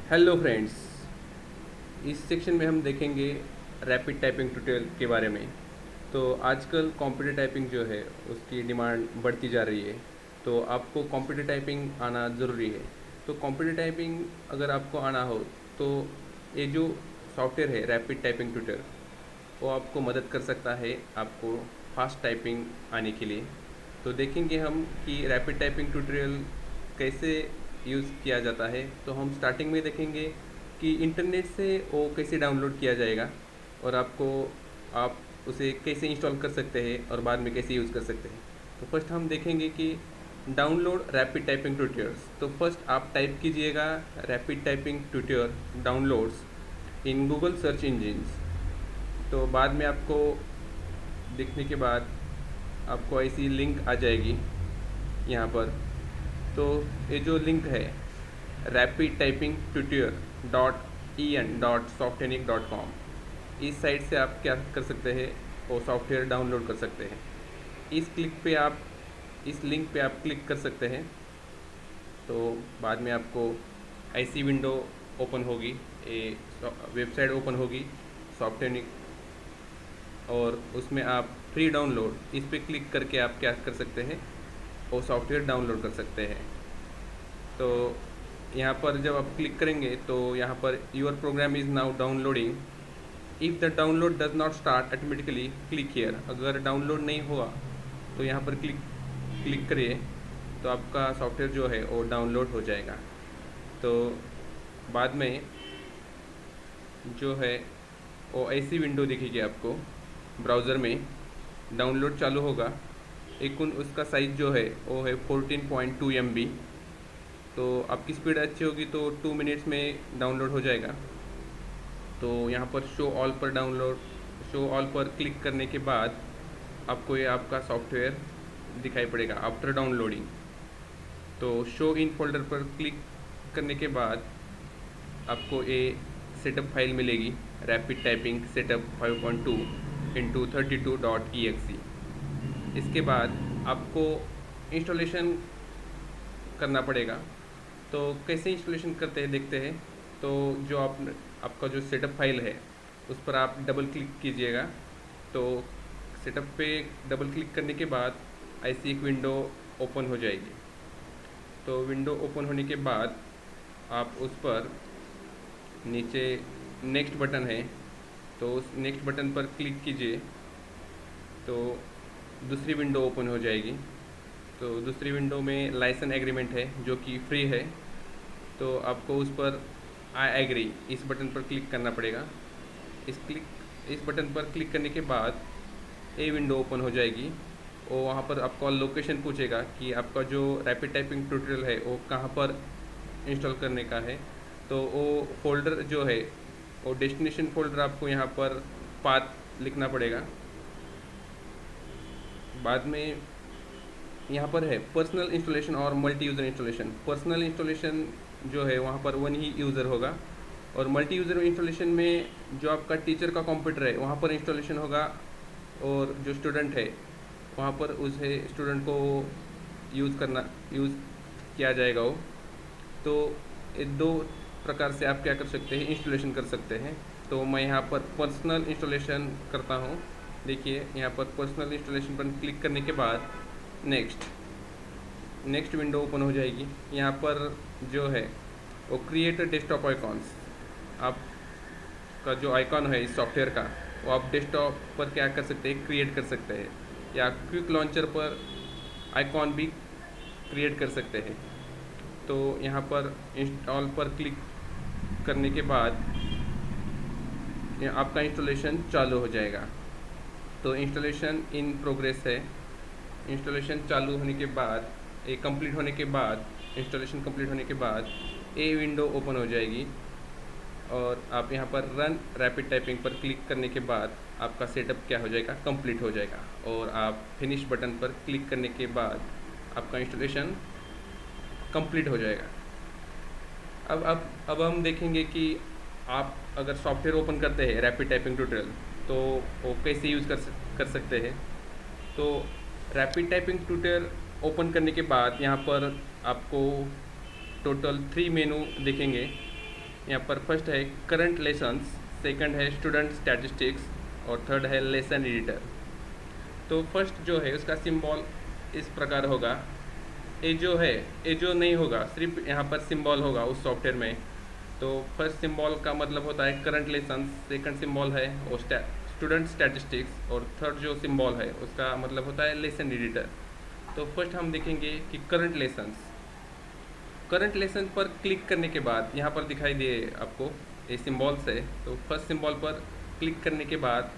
Hello friends, इस section में हम देखेंगे रैपिड टाइपिंग ट्यूटोरियल के बारे में। तो आजकल कंप्यूटर टाइपिंग जो है उसकी डिमांड बढ़ती जा रही है, तो आपको कंप्यूटर टाइपिंग आना ज़रूरी है। तो कंप्यूटर टाइपिंग अगर आपको आना हो तो ये जो सॉफ्टवेयर है रैपिड टाइपिंग ट्यूटर, वो आपको मदद कर सकता है आपको फास्ट टाइपिंग आने के लिए। तो देखेंगे हम कि रैपिड टाइपिंग ट्यूटोरियल कैसे यूज़ किया जाता है। तो हम स्टार्टिंग में देखेंगे कि इंटरनेट से वो कैसे डाउनलोड किया जाएगा और आप उसे कैसे इंस्टॉल कर सकते हैं और बाद में कैसे यूज़ कर सकते हैं। तो फर्स्ट हम देखेंगे कि डाउनलोड रैपिड टाइपिंग ट्यूटोरियल्स। तो फर्स्ट आप टाइप कीजिएगा rapid typing tutorial downloads in Google search engines. तो बाद में आपको देखने के बाद आपको ऐसी लिंक आ जाएगी यहाँ पर। तो ये जो लिंक है rapid typing tutorial dot E N dot Softonic dot com, इस साइट से आप क्या कर सकते हैं, वो सॉफ्टवेयर डाउनलोड कर सकते हैं। इस लिंक पे आप क्लिक कर सकते हैं। तो बाद में आपको ऐसी विंडो ओपन होगी, ये वेबसाइट ओपन होगी सॉफ्टेनिक, और उसमें आप फ्री डाउनलोड इस पर क्लिक करके आप क्या कर सकते हैं, वो सॉफ्टवेयर डाउनलोड कर सकते हैं। तो यहाँ पर जब आप क्लिक करेंगे तो यहाँ पर your program is now downloading, if the download does not start automatically click here. अगर डाउनलोड नहीं हुआ तो यहाँ पर क्लिक करिए, तो आपका सॉफ्टवेयर जो है वो डाउनलोड हो जाएगा। तो बाद में जो है वो ऐसी विंडो दिखेगी आपको ब्राउज़र में, डाउनलोड चालू होगा। एक उसका साइज़ जो है वो है 14.2 MB। तो आपकी स्पीड अच्छी होगी तो 2 मिनट्स में डाउनलोड हो जाएगा। तो यहाँ पर शो ऑल पर क्लिक करने के बाद आपको ये आपका सॉफ्टवेयर दिखाई पड़ेगा आफ्टर डाउनलोडिंग। तो शो इन फोल्डर पर क्लिक करने के बाद आपको ये सेटअप फाइल मिलेगी rapid typing setup 5.2 into 32.exe। इसके बाद आपको इंस्टॉलेशन करना पड़ेगा। तो कैसे इंस्टॉलेशन करते हैं देखते हैं। तो जो आपका जो सेटअप फाइल है उस पर आप डबल क्लिक कीजिएगा। तो सेटअप पे डबल क्लिक करने के बाद ऐसी एक विंडो ओपन हो जाएगी। तो विंडो ओपन होने के बाद आप उस पर नीचे नेक्स्ट बटन है, तो उस नेक्स्ट बटन पर क्लिक कीजिए, तो दूसरी विंडो ओपन हो जाएगी। तो दूसरी विंडो में लाइसेंस एग्रीमेंट है जो कि फ्री है। तो आपको उस पर आई एग्री इस बटन पर क्लिक करना पड़ेगा। इस बटन पर क्लिक करने के बाद ये विंडो ओपन हो जाएगी और वहाँ पर आपको लोकेशन पूछेगा कि आपका जो रैपिड टाइपिंग ट्यूटोरियल है वो कहाँ पर इंस्टॉल करने का है। तो वो फोल्डर जो है वो डेस्टिनेशन फोल्डर आपको यहाँ पर पाथ लिखना पड़ेगा। बाद में यहाँ पर है पर्सनल इंस्टॉलेशन और multi user installation. Personal installation जो है वहाँ पर वन ही यूज़र होगा, और मल्टी यूज़र इंस्टॉलेशन में जो आपका टीचर का कंप्यूटर है वहाँ पर इंस्टॉलेशन होगा, और जो स्टूडेंट है वहाँ पर उसे स्टूडेंट को यूज़ किया जाएगा वो। तो ये दो प्रकार से आप क्या कर सकते हैं, इंस्टॉलेशन कर सकते हैं। तो मैं यहाँ पर पर्सनल इंस्टॉलेशन करता हूँ। देखिए यहाँ पर पर्सनल इंस्टॉलेशन पर क्लिक करने के बाद नेक्स्ट विंडो ओपन हो जाएगी। यहाँ पर जो है वो क्रिएट डेस्कटॉप आइकॉन्स, आपका जो आइकॉन है इस सॉफ्टवेयर का वो आप डेस्कटॉप पर क्या कर सकते हैं, क्रिएट कर सकते हैं, या क्विक लॉन्चर पर आइकॉन भी क्रिएट कर सकते हैं। तो यहाँ पर इंस्टॉल पर क्लिक करने के बाद आपका इंस्टॉलेशन चालू हो जाएगा। तो इंस्टॉलेशन इन प्रोग्रेस है। इंस्टॉलेशन चालू होने के बाद इंस्टॉलेशन कंप्लीट होने के बाद ये विंडो ओपन हो जाएगी, और आप यहाँ पर रन रैपिड टाइपिंग पर क्लिक करने के बाद आपका सेटअप क्या हो जाएगा, कंप्लीट हो जाएगा। और आप फिनिश बटन पर क्लिक करने के बाद आपका इंस्टॉलेशन कंप्लीट हो जाएगा। अब हम देखेंगे कि आप अगर सॉफ्टवेयर ओपन करते हैं रैपिड टाइपिंग ट्यूटोरियल तो वो कैसे यूज़ कर सकते हैं। तो रैपिड टाइपिंग ट्यूटोरियल ओपन करने के बाद यहाँ पर आपको टोटल 3 मेनू दिखेंगे। यहाँ पर फर्स्ट है करंट लेसन्स, सेकंड है स्टूडेंट स्टैटिस्टिक्स और थर्ड है लेसन एडिटर। तो फर्स्ट जो है उसका सिंबल इस प्रकार होगा। ये जो नहीं होगा, सिर्फ यहाँ पर सिंबल होगा उस सॉफ्टवेयर में। तो फर्स्ट सिंबल का मतलब होता है करंट लेसन्स, सेकंड सिंबल है वो स्टूडेंट स्टैटिस्टिक्स और थर्ड जो सिंबल है उसका मतलब होता है लेसन एडिटर। तो फर्स्ट हम देखेंगे कि करंट लेसन्स। करंट लेसन पर क्लिक करने के बाद यहाँ पर दिखाई दे आपको ये सिंबल्स है। तो फर्स्ट सिंबल पर क्लिक करने के बाद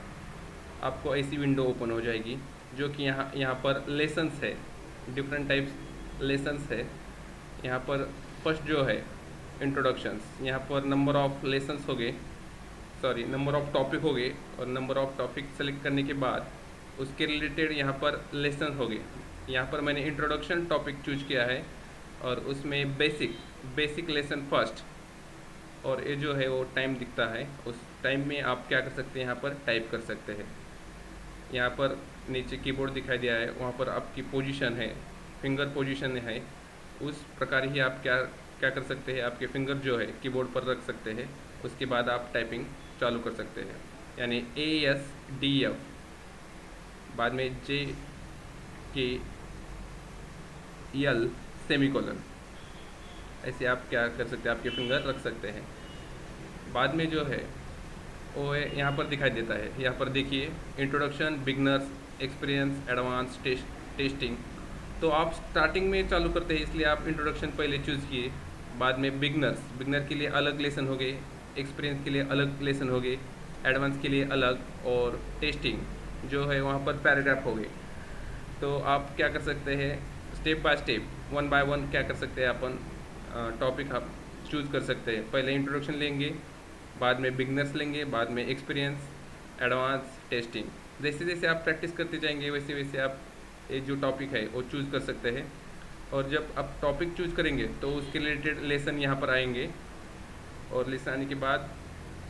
आपको ऐसी विंडो ओपन हो जाएगी जो कि यहाँ पर लेसन्स है, डिफरेंट टाइप्स लेसन्स है। यहाँ पर फर्स्ट जो है इंट्रोडक्शंस, यहाँ पर नंबर ऑफ लेसन्स हो गए, सॉरी नंबर ऑफ टॉपिक हो गए, और नंबर ऑफ टॉपिक सेलेक्ट करने के बाद उसके रिलेटेड यहाँ पर लेसन हो गए। यहाँ पर मैंने इंट्रोडक्शन टॉपिक चूज किया है और उसमें बेसिक लेसन फर्स्ट, और ये जो है वो टाइम दिखता है, उस टाइम में आप क्या कर सकते हैं, यहाँ पर टाइप कर सकते हैं। यहाँ पर नीचे कीबोर्ड दिखाई दिया है, वहाँ पर आपकी पोजीशन है, फिंगर पोजीशन है, उस प्रकार ही आप क्या क्या कर सकते हैं, आपके फिंगर जो है कीबोर्ड पर रख सकते हैं। उसके बाद आप टाइपिंग चालू कर सकते हैं, यानी ASDF, बाद में JKL सेमीकोलन, ऐसे आप क्या कर सकते हैं, आपके फिंगर रख सकते हैं। बाद में जो है वो यहाँ पर दिखाई देता है, यहाँ पर देखिए introduction, beginners, experience, advance, testing. तो आप स्टार्टिंग में चालू करते हैं इसलिए आप इंट्रोडक्शन पहले चूज़ किए। बाद में बिगनर के लिए अलग लेसन हो गए, एक्सपीरियंस के लिए अलग लेसन हो गए, एडवांस के लिए अलग, और टेस्टिंग जो है वहाँ पर पैराग्राफ हो गए। तो आप क्या कर सकते हैं, step by step, one by one क्या कर सकते हैं, अपन टॉपिक आप चूज़ कर सकते हैं। पहले इंट्रोडक्शन लेंगे, बाद में बिगनर्स लेंगे, बाद में एक्सपीरियंस, एडवांस, टेस्टिंग। जैसे जैसे आप प्रैक्टिस करते जाएंगे वैसे वैसे आप ये जो टॉपिक है वो चूज़ कर सकते हैं। और जब आप टॉपिक चूज़ करेंगे तो उसके रिलेटेड लेसन यहाँ पर आएंगे, और लेसन आने के बाद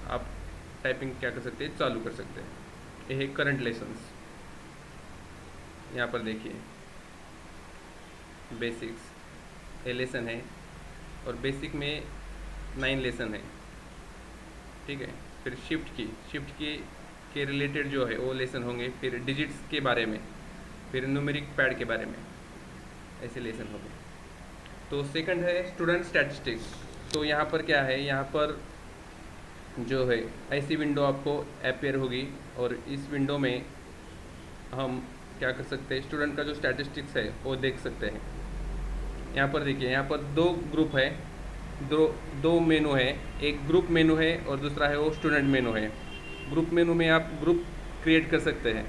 आप टाइपिंग क्या कर सकते हैं, चालू कर सकते हैं। ये है करंट लेसन्स। यहाँ पर देखिए बेसिक्स ये लेसन है, और बेसिक में 9 लेसन है, ठीक है। फिर शिफ्ट की के रिलेटेड जो है वो लेसन होंगे, फिर डिजिट्स के बारे में, फिर न्यूमेरिक पैड के बारे में, ऐसे लेसन होंगे। तो सेकंड है स्टूडेंट स्टैटिस्टिक्स। तो यहाँ पर क्या है, यहाँ पर जो है ऐसी विंडो आपको अपीयर होगी, और इस विंडो में हम क्या कर सकते हैं, स्टूडेंट का जो स्टैटिस्टिक्स है वो देख सकते हैं। यहाँ पर देखिए, यहाँ पर 2 ग्रुप है, दो मेनू है, एक ग्रुप मेनू है और दूसरा है वो स्टूडेंट मेनू है। ग्रुप मेनू में आप ग्रुप क्रिएट कर सकते हैं,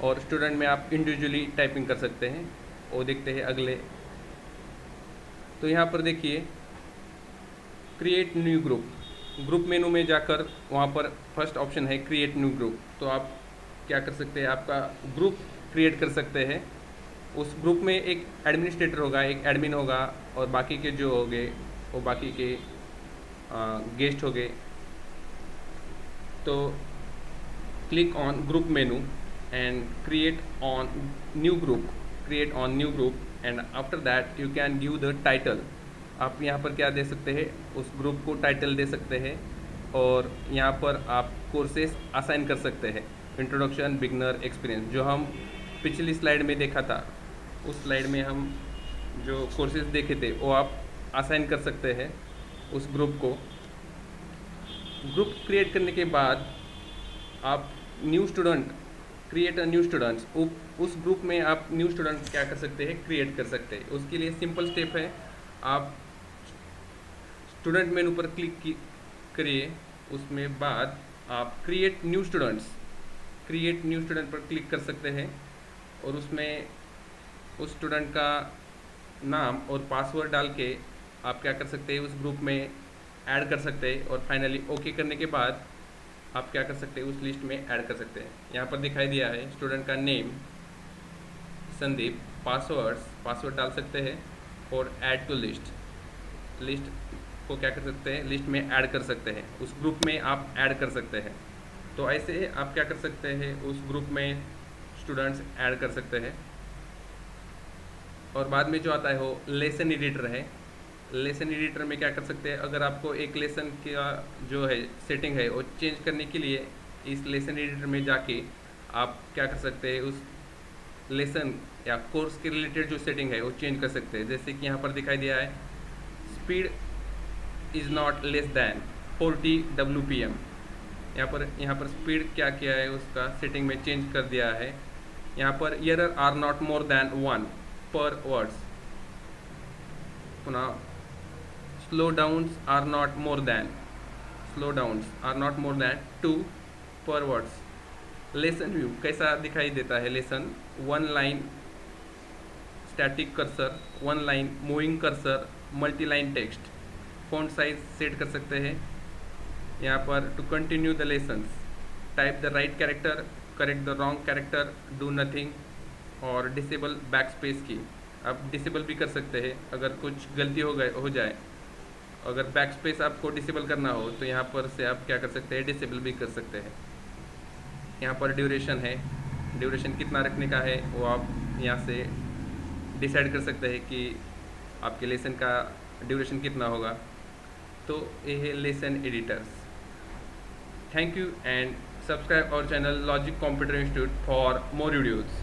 और स्टूडेंट में आप इंडिविजुअली टाइपिंग कर सकते हैं। वो देखते हैं अगले। तो यहाँ पर देखिए क्रिएट न्यू ग्रुप मेनू में जाकर वहाँ पर फर्स्ट ऑप्शन है क्रिएट न्यू ग्रुप। तो आप क्या कर सकते हैं, आपका ग्रुप क्रिएट कर सकते हैं। उस ग्रुप में एक एडमिनिस्ट्रेटर होगा, एक एडमिन होगा, और बाकी के जो हो गए वो बाकी के गेस्ट हो गए। तो click on group menu and create on new group and after that you can give the title। आप यहाँ पर क्या दे सकते हैं, उस ग्रुप को टाइटल दे सकते हैं, और यहाँ पर आप कोर्सेस असाइन कर सकते हैं, इंट्रोडक्शन, बिगनर, एक्सपीरियंस, जो हम पिछली स्लाइड में देखा था। उस स्लाइड में हम जो कोर्सेज देखे थे वो आप असाइन कर सकते हैं उस ग्रुप को। ग्रुप क्रिएट करने के बाद आप क्रिएट अ न्यू स्टूडेंट्स, उस ग्रुप में आप न्यू स्टूडेंट क्या कर सकते हैं, क्रिएट कर सकते हैं। उसके लिए सिंपल स्टेप है, आप स्टूडेंट मेनू पर क्लिक करिए, उसमें बाद आप क्रिएट न्यू स्टूडेंट पर क्लिक कर सकते हैं, और उसमें उस स्टूडेंट का नाम और पासवर्ड डाल के आप क्या कर सकते हैं, उस ग्रुप में ऐड कर सकते हैं, और फाइनली ओके करने के बाद आप क्या कर सकते हैं, उस लिस्ट में ऐड कर सकते हैं। यहाँ पर दिखाई दिया है स्टूडेंट का नेम संदीप, पासवर्ड डाल सकते हैं, और ऐड टू लिस्ट को क्या कर सकते हैं, लिस्ट में ऐड कर सकते हैं, उस ग्रुप में आप ऐड कर सकते हैं। तो ऐसे आप क्या कर सकते हैं, उस ग्रुप में स्टूडेंट्स ऐड कर सकते हैं। और बाद में जो आता है वो लेसन एडिटर है। लेसन एडिटर में क्या कर सकते हैं, अगर आपको एक लेसन का जो है सेटिंग है वो चेंज करने के लिए इस लेसन एडिटर में जाके आप क्या कर सकते हैं, उस लेसन या कोर्स के रिलेटेड जो सेटिंग है वो चेंज कर सकते हैं। जैसे कि यहाँ पर दिखाई दिया है speed is not less than 40 WPM। यहाँ पर स्पीड क्या किया है उसका सेटिंग में चेंज कर दिया है। यहाँ पर error are not more than 1 per words. पुनः slow downs are not more than 2 per words. Lesson view कैसा दिखाई देता है, lesson 1 line static cursor, 1 line moving cursor, multi line text. Font size set कर सकते हैं। यहाँ पर to continue the lessons type the right character, correct the wrong character, do nothing और डिसेबल बैक स्पेस की। आप डिसेबल भी कर सकते हैं अगर कुछ गलती हो जाए। अगर बैक स्पेस आपको डिसेबल करना हो तो यहाँ पर से आप क्या कर सकते हैं, डिसेबल भी कर सकते हैं। यहाँ पर ड्यूरेशन है, ड्यूरेशन कितना रखने का है वो आप यहाँ से डिसाइड कर सकते हैं कि आपके लेसन का ड्यूरेशन कितना होगा। तो ये है lesson editors. Thank you and subscribe our channel Logic Computer Institute for more videos.